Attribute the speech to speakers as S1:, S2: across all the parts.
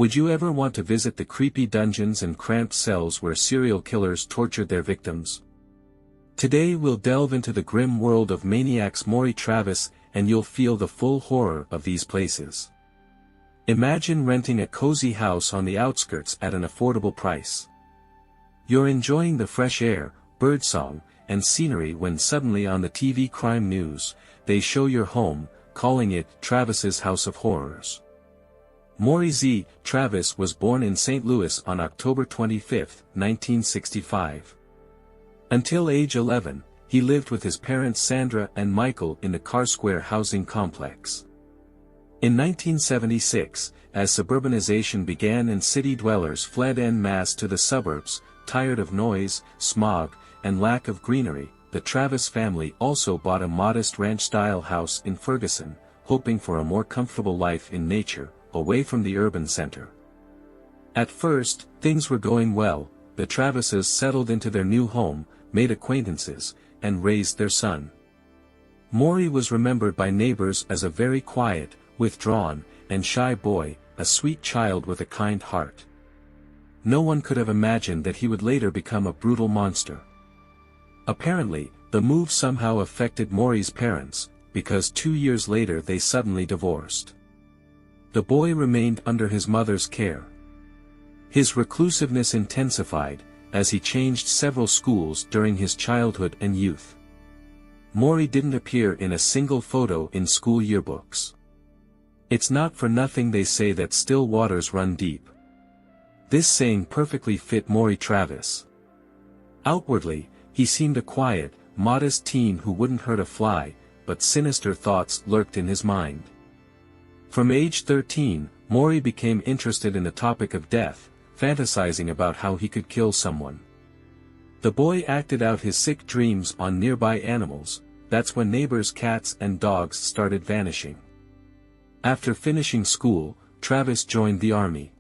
S1: Would you ever want to visit the creepy dungeons and cramped cells where serial killers tortured their victims? Today we'll delve into the grim world of maniacs Maury Travis, and you'll feel the full horror of these places. Imagine renting a cozy house on the outskirts at an affordable price. You're enjoying the fresh air, birdsong, and scenery when suddenly on the TV crime news, they show your home, calling it Travis's House of Horrors. Maury Z. Travis was born in St. Louis on October 25, 1965. Until age 11, he lived with his parents Sandra and Michael in the Carr Square housing complex. In 1976, as suburbanization began and city dwellers fled en masse to the suburbs, tired of noise, smog, and lack of greenery, the Travis family also bought a modest ranch-style house in Ferguson, hoping for a more comfortable life in nature, away from the urban center. At first, things were going well. The Travises settled into their new home, made acquaintances, and raised their son. Maury was remembered by neighbors as a very quiet, withdrawn, and shy boy, a sweet child with a kind heart. No one could have imagined that he would later become a brutal monster. Apparently, the move somehow affected Maury's parents, because 2 years later they suddenly divorced. The boy remained under his mother's care. His reclusiveness intensified, as he changed several schools during his childhood and youth. Maury didn't appear in a single photo in school yearbooks. It's not for nothing they say that still waters run deep. This saying perfectly fit Maury Travis. Outwardly, he seemed a quiet, modest teen who wouldn't hurt a fly, but sinister thoughts lurked in his mind. From age 13, Maury became interested in the topic of death, fantasizing about how he could kill someone. The boy acted out his sick dreams on nearby animals. That's when neighbors' cats and dogs started vanishing. After finishing school, Travis joined the army.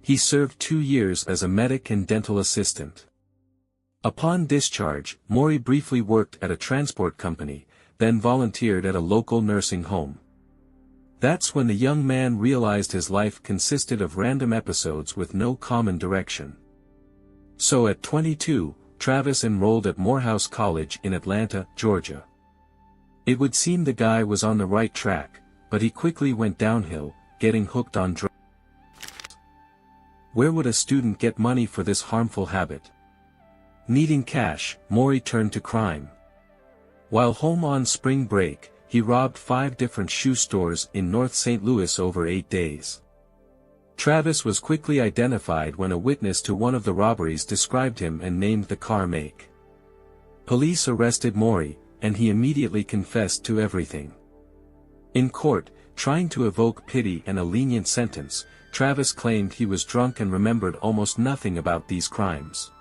S1: He served 2 years as a medic and dental assistant. Upon discharge, Maury briefly worked at a transport company, then volunteered at a local nursing home. That's when the young man realized his life consisted of random episodes with no common direction. So at 22, Travis enrolled at Morehouse College in Atlanta, Georgia. It would seem the guy was on the right track, but he quickly went downhill, getting hooked on drugs. Where would a student get money for this harmful habit? Needing cash, Maury turned to crime. While home on spring break, he robbed 5 different shoe stores in North St. Louis over 8 days. Travis was quickly identified when a witness to one of the robberies described him and named the car make. Police arrested Maury, and he immediately confessed to everything. In court, trying to evoke pity and a lenient sentence, Travis claimed he was drunk and remembered almost nothing about these crimes.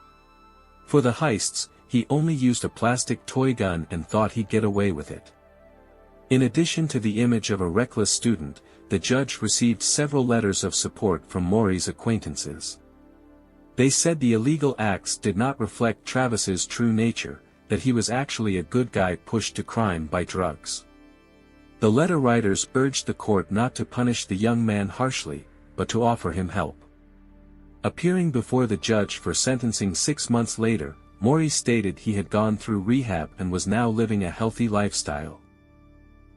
S1: For the heists, he only used a plastic toy gun and thought he'd get away with it. In addition to the image of a reckless student, the judge received several letters of support from Maury's acquaintances. They said the illegal acts did not reflect Travis's true nature, that he was actually a good guy pushed to crime by drugs. The letter writers urged the court not to punish the young man harshly, but to offer him help. Appearing before the judge for sentencing 6 months later, Maury stated he had gone through rehab and was now living a healthy lifestyle.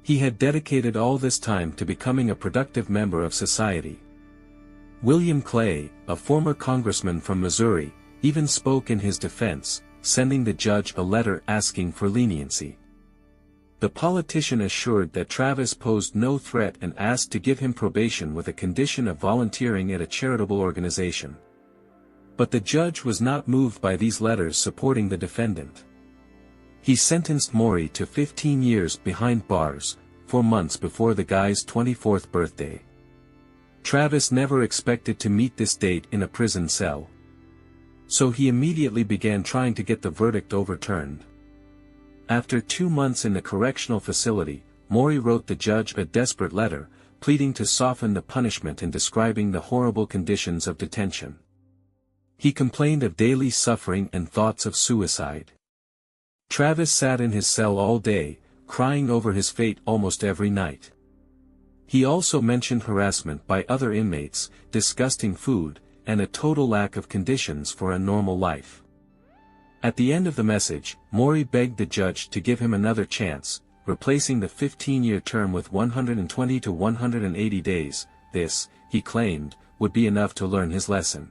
S1: He had dedicated all this time to becoming a productive member of society. William Clay, a former congressman from Missouri, even spoke in his defense, sending the judge a letter asking for leniency. The politician assured that Travis posed no threat and asked to give him probation with a condition of volunteering at a charitable organization. But the judge was not moved by these letters supporting the defendant. He sentenced Maury to 15 years behind bars, 4 months before the guy's 24th birthday. Travis never expected to meet this date in a prison cell. So he immediately began trying to get the verdict overturned. After 2 months in the correctional facility, Maury wrote the judge a desperate letter, pleading to soften the punishment and describing the horrible conditions of detention. He complained of daily suffering and thoughts of suicide. Travis sat in his cell all day, crying over his fate almost every night. He also mentioned harassment by other inmates, disgusting food, and a total lack of conditions for a normal life. At the end of the message, Maury begged the judge to give him another chance, replacing the 15-year term with 120 to 180 days. This, he claimed, would be enough to learn his lesson.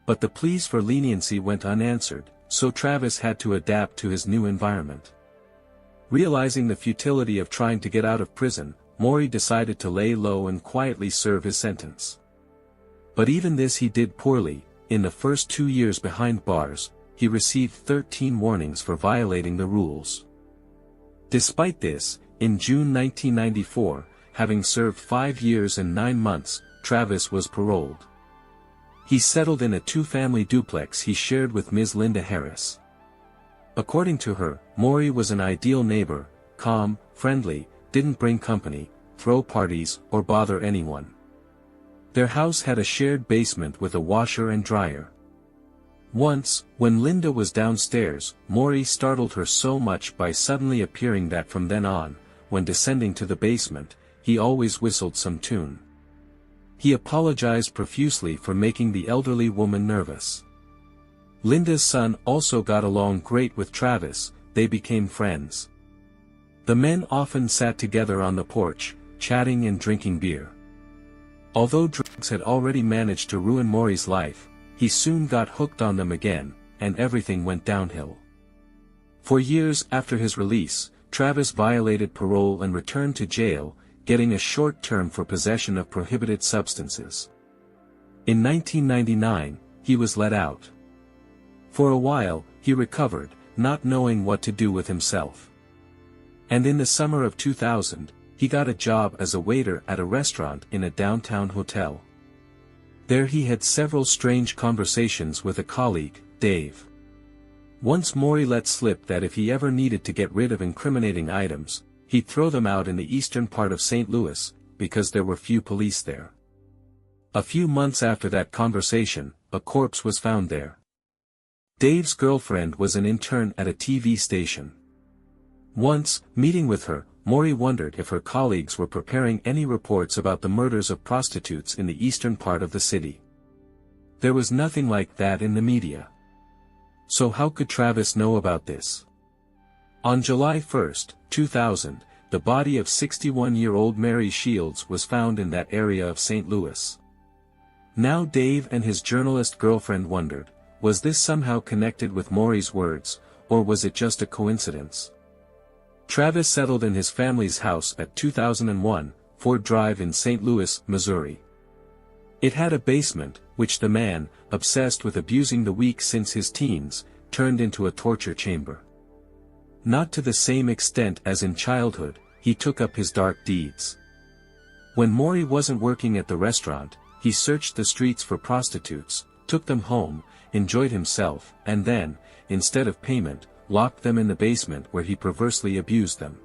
S1: But the pleas for leniency went unanswered, so Travis had to adapt to his new environment. Realizing the futility of trying to get out of prison, Maury decided to lay low and quietly serve his sentence. But even this he did poorly. In the first 2 years behind bars, he received 13 warnings for violating the rules. Despite this, in June 1994, having served 5 years and 9 months, Travis was paroled. He settled in a 2-family duplex he shared with Ms. Linda Harris. According to her, Maury was an ideal neighbor, calm, friendly, didn't bring company, throw parties, or bother anyone. Their house had a shared basement with a washer and dryer. Once, when Linda was downstairs, Maury startled her so much by suddenly appearing that from then on, when descending to the basement, he always whistled some tune. He apologized profusely for making the elderly woman nervous. Linda's son also got along great with Travis. They became friends. The men often sat together on the porch, chatting and drinking beer. Although drugs had already managed to ruin Maury's life, he soon got hooked on them again, and everything went downhill. For years after his release, Travis violated parole and returned to jail, getting a short term for possession of prohibited substances. In 1999, he was let out. For a while, he recovered, not knowing what to do with himself. And in the summer of 2000, he got a job as a waiter at a restaurant in a downtown hotel. There he had several strange conversations with a colleague, Dave. Once Maury let slip that if he ever needed to get rid of incriminating items, he'd throw them out in the eastern part of St. Louis, because there were few police there. A few months after that conversation, a corpse was found there. Dave's girlfriend was an intern at a TV station. Once, meeting with her, Maury wondered if her colleagues were preparing any reports about the murders of prostitutes in the eastern part of the city. There was nothing like that in the media. So how could Travis know about this? On July 1, 2000, the body of 61-year-old Mary Shields was found in that area of St. Louis. Now Dave and his journalist girlfriend wondered, was this somehow connected with Maury's words, or was it just a coincidence? Travis settled in his family's house at 2001, Ford Drive in St. Louis, Missouri. It had a basement, which the man, obsessed with abusing the weak since his teens, turned into a torture chamber. Not to the same extent as in childhood, he took up his dark deeds. When Maury wasn't working at the restaurant, he searched the streets for prostitutes, took them home, enjoyed himself, and then, instead of payment, locked them in the basement where he perversely abused them.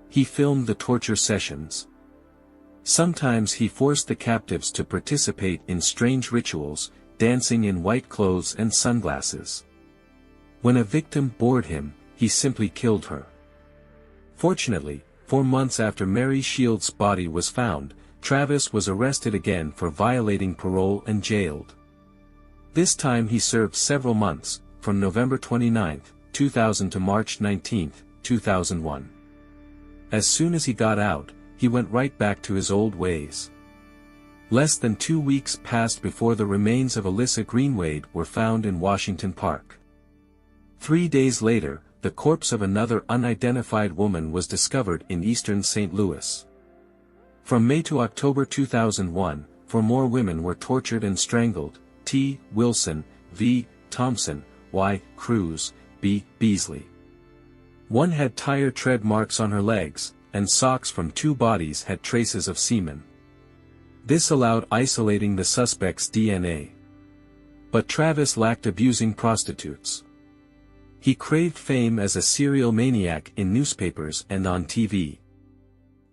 S1: He filmed the torture sessions. Sometimes he forced the captives to participate in strange rituals, dancing in white clothes and sunglasses. When a victim bored him, he simply killed her. Fortunately, 4 months after Mary Shields' body was found, Travis was arrested again for violating parole and jailed. This time he served several months, from November 29, 2000 to March 19, 2001. As soon as he got out, he went right back to his old ways. Less than 2 weeks passed before the remains of Alyssa Greenwade were found in Washington Park. 3 days later, the corpse of another unidentified woman was discovered in eastern St. Louis. From May to October 2001, 4 more women were tortured and strangled: T. Wilson, V. Thompson, Y. Cruz, B. Beasley. One had tire tread marks on her legs, and socks from 2 bodies had traces of semen. This allowed isolating the suspect's DNA. But Travis lacked abusing prostitutes. He craved fame as a serial maniac in newspapers and on TV.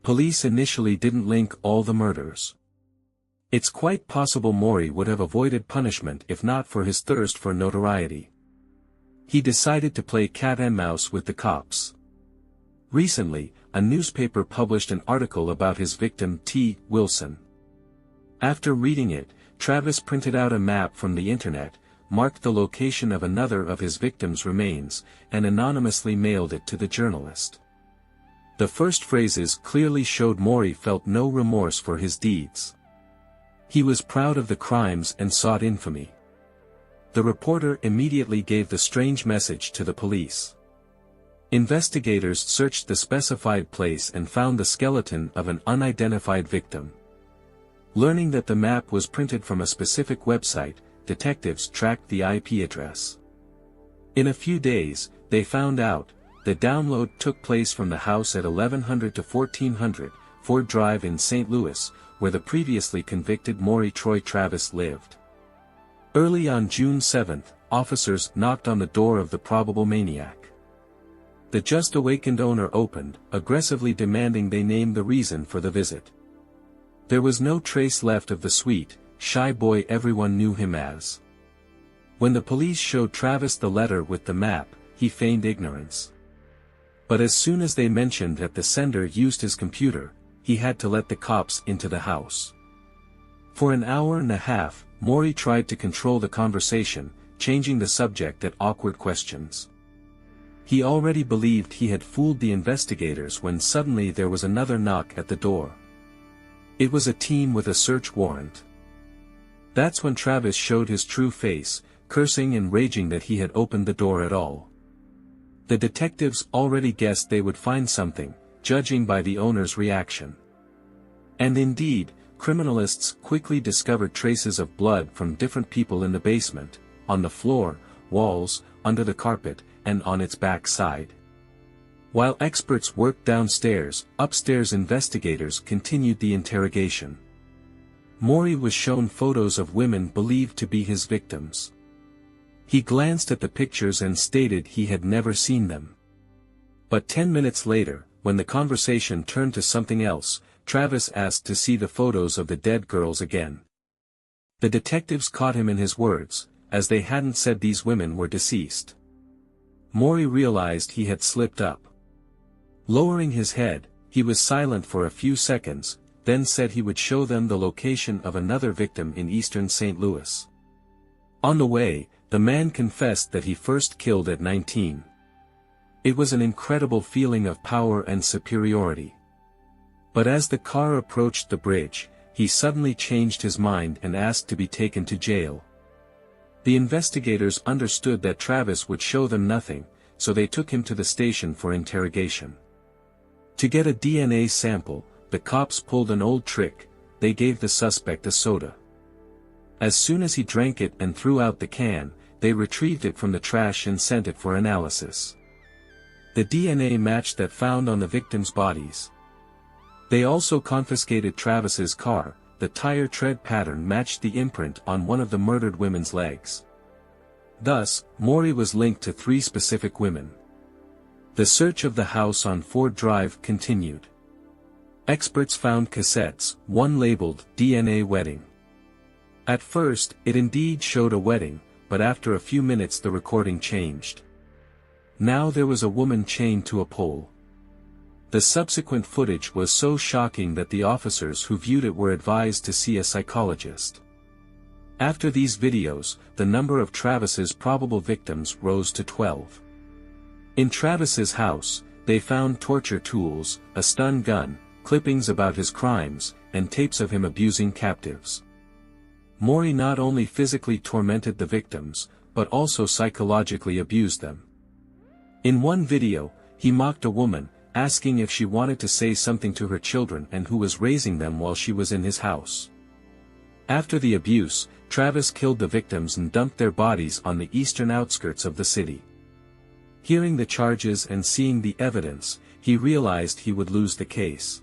S1: Police initially didn't link all the murders. It's quite possible Maury would have avoided punishment if not for his thirst for notoriety. He decided to play cat and mouse with the cops. Recently, a newspaper published an article about his victim T. Wilson. After reading it, Travis printed out a map from the internet, marked the location of another of his victim's remains, and anonymously mailed it to the journalist. The first phrases clearly showed Maury felt no remorse for his deeds. He was proud of the crimes and sought infamy. The reporter immediately gave the strange message to the police. Investigators searched the specified place and found the skeleton of an unidentified victim. Learning that the map was printed from a specific website, detectives tracked the IP address. In a few days, they found out, the download took place from the house at 1100 to 1400, Ford Drive in St. Louis, where the previously convicted Maury Travis lived. Early on June 7, officers knocked on the door of the probable maniac. The just-awakened owner opened, aggressively demanding they name the reason for the visit. There was no trace left of the sweet, shy boy everyone knew him as. When the police showed Travis the letter with the map, he feigned ignorance. But as soon as they mentioned that the sender used his computer, he had to let the cops into the house. For an hour and a half, Maury tried to control the conversation, changing the subject at awkward questions. He already believed he had fooled the investigators when suddenly there was another knock at the door. It was a team with a search warrant. That's when Travis showed his true face, cursing and raging that he had opened the door at all. The detectives already guessed they would find something, judging by the owner's reaction. And indeed, criminalists quickly discovered traces of blood from different people in the basement, on the floor, walls, under the carpet, and on its back side. While experts worked downstairs, upstairs investigators continued the interrogation. Maury was shown photos of women believed to be his victims. He glanced at the pictures and stated he had never seen them. But 10 minutes later, when the conversation turned to something else, Travis asked to see the photos of the dead girls again. The detectives caught him in his words, as they hadn't said these women were deceased. Maury realized he had slipped up. Lowering his head, he was silent for a few seconds, then said he would show them the location of another victim in eastern St. Louis. On the way, the man confessed that he first killed at 19. It was an incredible feeling of power and superiority. But as the car approached the bridge, he suddenly changed his mind and asked to be taken to jail. The investigators understood that Travis would show them nothing, so they took him to the station for interrogation. To get a DNA sample, the cops pulled an old trick. They gave the suspect a soda. As soon as he drank it and threw out the can, they retrieved it from the trash and sent it for analysis. The DNA matched that found on the victims' bodies. They also confiscated Travis's car. The tire tread pattern matched the imprint on one of the murdered women's legs. Thus, Maury was linked to 3 specific women. The search of the house on Ford Drive continued. Experts found cassettes, one labeled DNA Wedding. At first, it indeed showed a wedding, but after a few minutes the recording changed. Now there was a woman chained to a pole. The subsequent footage was so shocking that the officers who viewed it were advised to see a psychologist. After these videos, the number of Travis's probable victims rose to 12. In Travis's house, they found torture tools, a stun gun, clippings about his crimes, and tapes of him abusing captives. Maury not only physically tormented the victims, but also psychologically abused them. In one video, he mocked a woman, asking if she wanted to say something to her children and who was raising them while she was in his house. After the abuse, Travis killed the victims and dumped their bodies on the eastern outskirts of the city. Hearing the charges and seeing the evidence, he realized he would lose the case.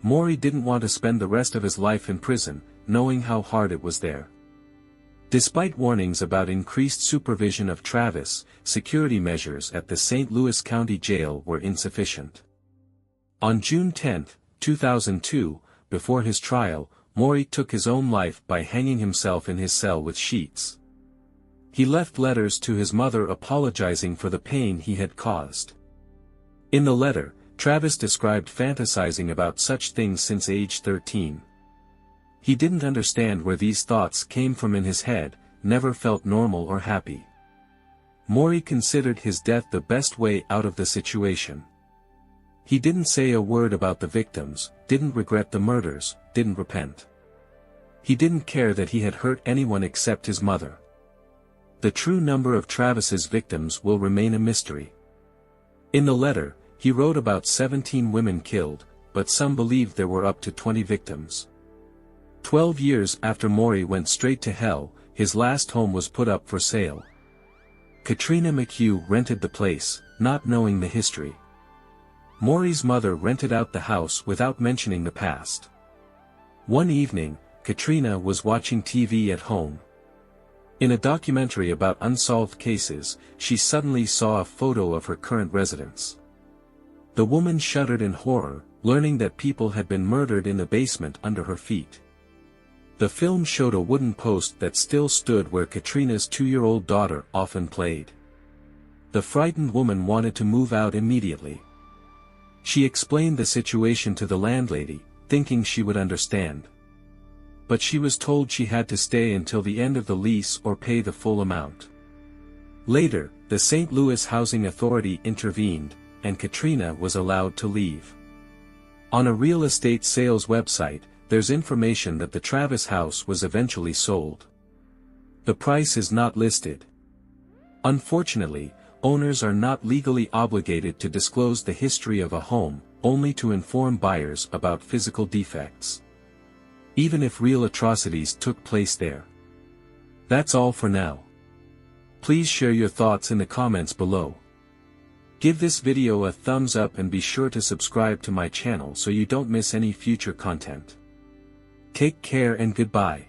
S1: Maury didn't want to spend the rest of his life in prison, knowing how hard it was there. Despite warnings about increased supervision of Travis, security measures at the St. Louis County Jail were insufficient. On June 10, 2002, before his trial, Maury took his own life by hanging himself in his cell with sheets. He left letters to his mother apologizing for the pain he had caused. In the letter, Travis described fantasizing about such things since age 13. He didn't understand where these thoughts came from in his head, never felt normal or happy. Maury considered his death the best way out of the situation. He didn't say a word about the victims, didn't regret the murders, didn't repent. He didn't care that he had hurt anyone except his mother. The true number of Travis's victims will remain a mystery. In the letter, he wrote about 17 women killed, but some believed there were up to 20 victims. 12 years after Maury went straight to hell, his last home was put up for sale. Katrina McHugh rented the place, not knowing the history. Maury's mother rented out the house without mentioning the past. One evening, Katrina was watching TV at home. In a documentary about unsolved cases, she suddenly saw a photo of her current residence. The woman shuddered in horror, learning that people had been murdered in the basement under her feet. The film showed a wooden post that still stood where Katrina's 2-year-old daughter often played. The frightened woman wanted to move out immediately. She explained the situation to the landlady, thinking she would understand. But she was told she had to stay until the end of the lease or pay the full amount. Later, the St. Louis Housing Authority intervened, and Katrina was allowed to leave. On a real estate sales website, there's information that the Travis house was eventually sold. The price is not listed. Unfortunately, owners are not legally obligated to disclose the history of a home, only to inform buyers about physical defects. Even if real atrocities took place there. That's all for now. Please share your thoughts in the comments below. Give this video a thumbs up and be sure to subscribe to my channel so you don't miss any future content. Take care and goodbye.